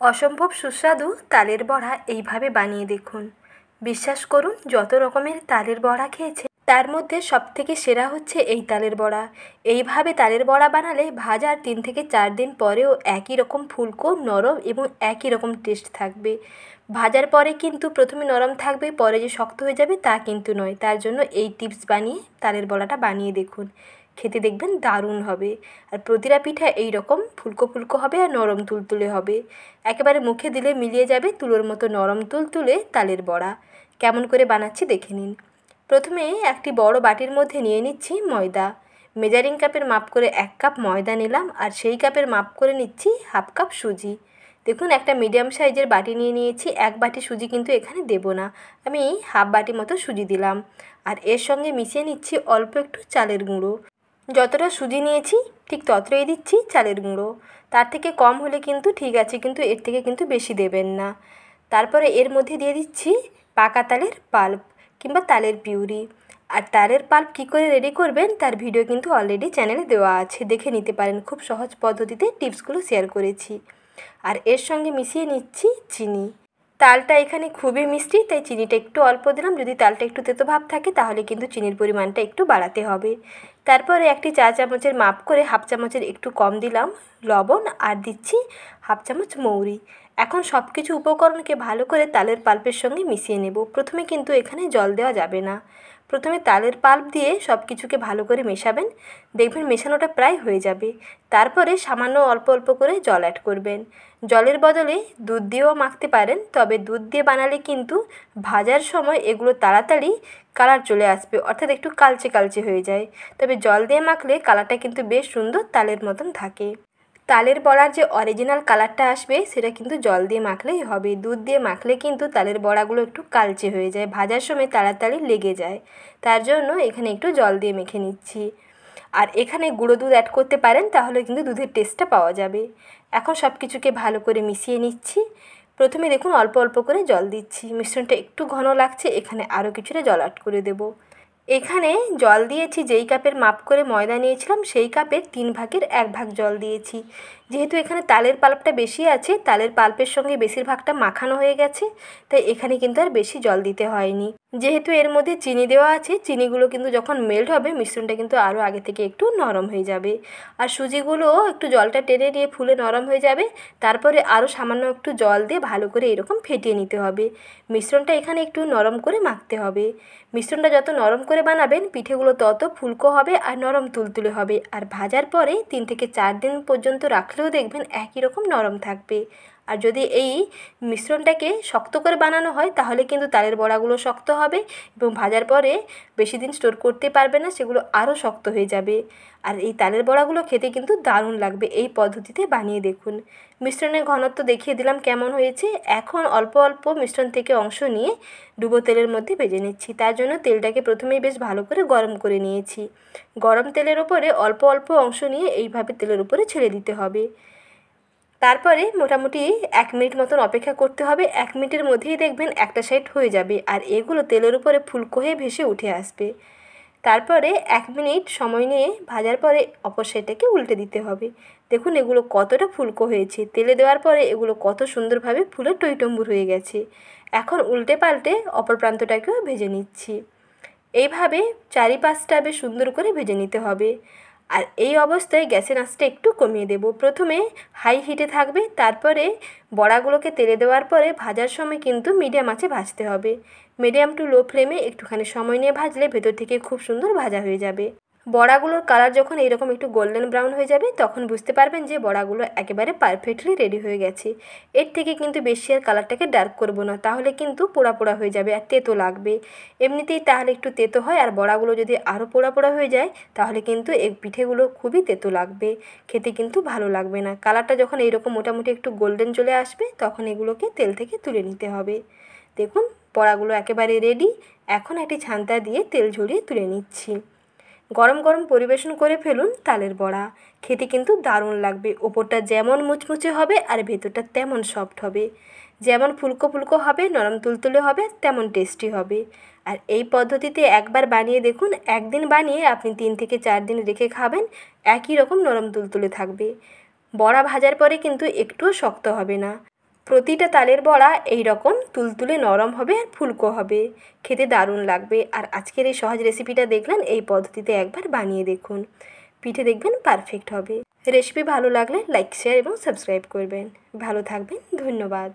অসম্ভব সুস্বাদু তালের বড়া এইভাবে বানিয়ে দেখুন। বিশ্বাস করুন, যত রকমের তালের বড়া খেয়েছে তার মধ্যে সবথেকে সেরা হচ্ছে এই তালের বড়া। এইভাবে তালের বড়া বানালে ভাজার 3 থেকে 4 দিন পরেও একই রকম ফুলকো নরম এবং একই রকম টেস্ট থাকবে। ভাজার পরে কিন্তু প্রথমে নরম থাকবে, পরে যে শক্ত হয়ে যাবে তা কিন্তু নয়। তার জন্য এই টিপস বানিয়ে তালের বড়াটা বানিয়ে দেখুন, খেতে দেখবেন দারুণ হবে। আর প্রতিটা পিঠা এই রকম ফুলকো ফুলকো হবে আর নরম তুলতুলে হবে। একেবারে মুখে দিলে মিলিয়ে যাবে তুলোর মতো নরম তুলতুলে তালের বড়া। কেমন করে বানাচ্ছি দেখে নিন। প্রথমে একটি বড় বাটির মধ্যে নিয়ে নিচ্ছি ময়দা। মেজারিং কাপের মাপ করে 1 কাপ ময়দা নিলাম, আর সেই কাপের মাপ করে নিচ্ছি হাফ কাপ সুজি। দেখুন, একটা মিডিয়াম সাইজের বাটি নিয়ে নিয়েছি। 1 বাটি সুজি কিন্তু এখানে দেব না, আমি হাফ বাটি মতো সুজি দিলাম। আর এর সঙ্গে মিশিয়ে নিচ্ছি অল্প একটু চালের গুঁড়ো। যতটা সুজি নিয়েছি ঠিক ততটাই দিচ্ছি চালের গুঁড়ো। তার থেকে কম হলে কিন্তু ঠিক আছে, কিন্তু এর থেকে কিন্তু বেশি দেবেন না। তারপরে এর মধ্যে দিয়ে দিচ্ছি পাকা তালের পাল্প কিংবা তালের পিউরি। আর তালের পাল্প কী করে রেডি করবেন তার ভিডিও কিন্তু অলরেডি চ্যানেলে দেওয়া আছে, দেখে নিতে পারেন। খুব সহজ পদ্ধতিতে টিপসগুলো শেয়ার করেছি। আর এর সঙ্গে মিশিয়ে নিচ্ছি চিনি। তালটা এখানে খুবই মিষ্টি, তাই চিনিটা একটু অল্প দিলাম। যদি তালটা একটু তেতো ভাব থাকে তাহলে কিন্তু চিনির পরিমাণটা একটু বাড়াতে হবে। তারপরে একটি চা চামচের মাপ করে হাফ চামচের একটু কম দিলাম লবণ, আর দিচ্ছি হাফ চামচ মৌরি। এখন সব কিছু উপকরণকে ভালো করে তালের পাল্পের সঙ্গে মিশিয়ে নেব। প্রথমে কিন্তু এখানে জল দেওয়া যাবে না। প্রথমে তালের পাল্প দিয়ে সব কিছুকে ভালো করে মেশাবেন, দেখবেন মেশানোটা প্রায় হয়ে যাবে। তারপরে সামান্য অল্প অল্প করে জল অ্যাড করবেন। জলের বদলে দুধ দিয়েও মাখতে পারেন, তবে দুধ দিয়ে বানালে কিন্তু ভাজার সময় এগুলো তাড়াতাড়ি কালার চলে আসবে, অর্থাৎ একটু কালচে কালচে হয়ে যায়। তবে জল দিয়ে মাখলে কালারটা কিন্তু বেশ সুন্দর তালের মতন থাকে। তালের বড়ার যে অরিজিনাল কালারটা আসবে সেটা কিন্তু জল দিয়ে মাখলেই হবে। দুধ দিয়ে মাখলে কিন্তু তালের বড়াগুলো একটু কালচে হয়ে যায়, ভাজার সময় তাড়াতাড়ি লেগে যায়। তার জন্য এখানে একটু জল দিয়ে মেখে নিচ্ছি। আর এখানে গুঁড়ো দুধ অ্যাড করতে পারেন, তাহলে কিন্তু দুধের টেস্টটা পাওয়া যাবে। এখন সব কিছুকে ভালো করে মিশিয়ে নিচ্ছি। প্রথমে দেখুন অল্প অল্প করে জল দিচ্ছি। মিশ্রণটা একটু ঘন লাগছে, এখানে আরও কিছুটা জল অ্যাড করে দেব। এখানে জল দিয়েছি যেই কাপের মাপ করে ময়দা নিয়েছিলাম সেই কাপের 3/1 ভাগ জল দিয়েছি। যেহেতু এখানে তালের পাল্পটা বেশি আছে, তালের পাল্পের সঙ্গে বেশিরভাগটা মাখানো হয়ে গেছে, তাই এখানে কিন্তু আর বেশি জল দিতে হয়নি। যেহেতু এর মধ্যে চিনি দেওয়া আছে, চিনিগুলো কিন্তু যখন মেল্ট হবে মিশ্রণটা কিন্তু আরও আগে থেকে একটু নরম হয়ে যাবে। আর সুজিগুলোও একটু জলটা টেনে নিয়ে ফুলে নরম হয়ে যাবে। তারপরে আরও সামান্য একটু জল দিয়ে ভালো করে এরকম ফেটিয়ে নিতে হবে। মিশ্রণটা এখানে একটু নরম করে মাখতে হবে। মিশ্রণটা যত নরম করে বানাবেন পিঠেগুলো তত ফুলকো হবে আর নরম তুলতুলে হবে। আর ভাজার পরে 3 থেকে 4 দিন পর্যন্ত রাখলেও দেখবেন একই রকম নরম থাকবে। আর যদি এই মিশ্রণটাকে শক্ত করে বানানো হয় তাহলে কিন্তু তালের বড়াগুলো শক্ত হবে এবং ভাজার পরে বেশি দিন স্টোর করতে পারবে না, সেগুলো আরও শক্ত হয়ে যাবে। আর এই তালের বড়াগুলো খেতে কিন্তু দারুণ লাগবে। এই পদ্ধতিতে বানিয়ে দেখুন। মিশ্রণের ঘনত্ব দেখিয়ে দিলাম কেমন হয়েছে। এখন অল্প অল্প মিশ্রণ থেকে অংশ নিয়ে ডুবো তেলের মধ্যে ভেজে নিচ্ছি। তার জন্য তেলটাকে প্রথমেই বেশ ভালো করে গরম করে নিয়েছি। গরম তেলের ওপরে অল্প অল্প অংশ নিয়ে এইভাবে তেলের উপরে ছেড়ে দিতে হবে। তারপরে মোটামুটি 1 মিনিট মতন অপেক্ষা করতে হবে। 1 মিনিটের মধ্যেই দেখবেন একটা সাইড হয়ে যাবে আর এগুলো তেলের উপরে ফুলকো হয়ে ভেসে উঠে আসবে। তারপরে 1 মিনিট সময় নিয়ে ভাজার পরে অপর সাইডটাকে উল্টে দিতে হবে। দেখুন এগুলো কতটা ফুলকো হয়েছে। তেলে দেওয়ার পরে এগুলো কত সুন্দরভাবে ফুলে টইটম্বুর হয়ে গেছে। এখন উল্টে পাল্টে অপর প্রান্তটাকেও ভেজে নিচ্ছি। এইভাবে চারিপাশটা বেশ সুন্দর করে ভেজে নিতে হবে। আর এই অবস্থায় গ্যাসের আঁচটা একটু কমিয়ে দেব। প্রথমে হাই হিটে থাকবে, তারপরে বড়াগুলোকে তেলে দেওয়ার পরে ভাজার সময় কিন্তু মিডিয়াম আঁচে ভাজতে হবে। মিডিয়াম টু লো ফ্লেমে একটুখানি সময় নিয়ে ভাজলে ভেতর থেকে খুব সুন্দর ভাজা হয়ে যাবে। বড়াগুলোর কালার যখন এরকম একটু গোল্ডেন ব্রাউন হয়ে যাবে তখন বুঝতে পারবেন যে বড়াগুলো একেবারে পারফেক্টলি রেডি হয়ে গেছে। এর থেকে কিন্তু বেশি আর কালারটাকে ডার্ক করব না, তাহলে কিন্তু পোড়া পোড়া হয়ে যাবে আর তেতো লাগবে। এমনিতেই তাহলে একটু তেতো হয়, আর বড়াগুলো যদি আরও পোড়া পোড়া হয়ে যায় তাহলে কিন্তু এই পিঠেগুলো খুবই তেতো লাগবে, খেতে কিন্তু ভালো লাগবে না। কালারটা যখন এইরকম মোটামুটি একটু গোল্ডেন চলে আসবে তখন এগুলোকে তেল থেকে তুলে নিতে হবে। দেখুন বড়াগুলো একেবারে রেডি। এখন একটি ছান্তা দিয়ে তেল ঝরিয়ে তুলে নিচ্ছি। গরম গরম পরিবেশন করে ফেলুন তালের বড়া। খেতে কিন্তু দারুণ লাগবে। ওপরটা যেমন মুচমুচে হবে আর ভেতরটা তেমন সফট হবে। যেমন ফুলকো ফুলকো হবে, নরম তুলতুলে হবে, তেমন টেস্টি হবে। আর এই পদ্ধতিতে একবার বানিয়ে দেখুন। একদিন বানিয়ে আপনি 3 থেকে 4 দিন রেখে খাবেন, একই রকম নরম তুলতুলে থাকবে। বড়া ভাজার পরে কিন্তু একটুও শক্ত হবে না। প্রতিটা তালের বড়া এই রকম তুলতুলে নরম হবে আর ফুলকো হবে, খেতে দারুণ লাগবে। আর আজকের এই সহজ রেসিপিটা দেখলেন, এই পদ্ধতিতে একবার বানিয়ে দেখুন, পিঠে দেখবেন পারফেক্ট হবে। রেসিপি ভালো লাগলে লাইক, শেয়ার এবং সাবস্ক্রাইব করবেন। ভালো থাকবেন, ধন্যবাদ।